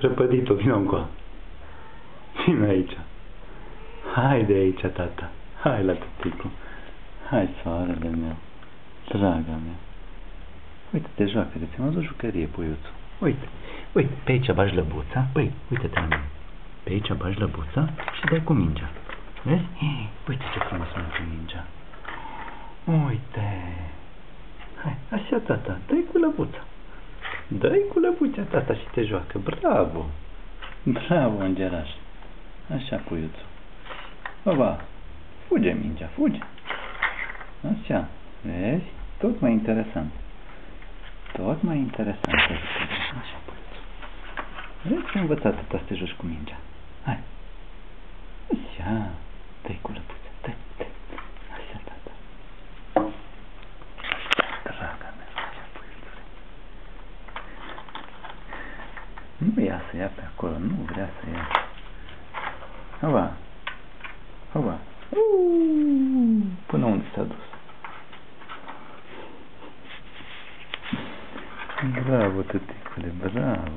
prăpădit-o, vină încoa. Vino aici. Hai de aici, tata. Hai la tăticu. Hai, soarele meu. Draga mea. Uite, te joacă, de ți-am văzut jucărie, puiuțul. Uite, uite, pe aici bagi lăbuța. Păi, uite-te la mine. Pe aici bagi lăbuța și dai cu mingea. Vezi? Uite ce frumos merge mingea. Uite. Hai, așa, tata, dai cu lăbuța. Dai cu lăbuța, tata, și te joacă. Bravo! Bravo, îngeraș. Așa, puiuțul. Oba, fuge mingea, fuge. Așa, vezi? Tot mai interesant. Tot mai interesant. Așa, puiuțul. Vezi că ai învățat tata să te joci cu mingea. Hai. Așa, dai cu lăbuța, dai. Așa, tata. Draga mea, așa, puiuțule. Nu ia să ia pe acolo, nu vrea să ia. Oba. Oba. Până unde s-a dus? Bravo, tăticule, bravo.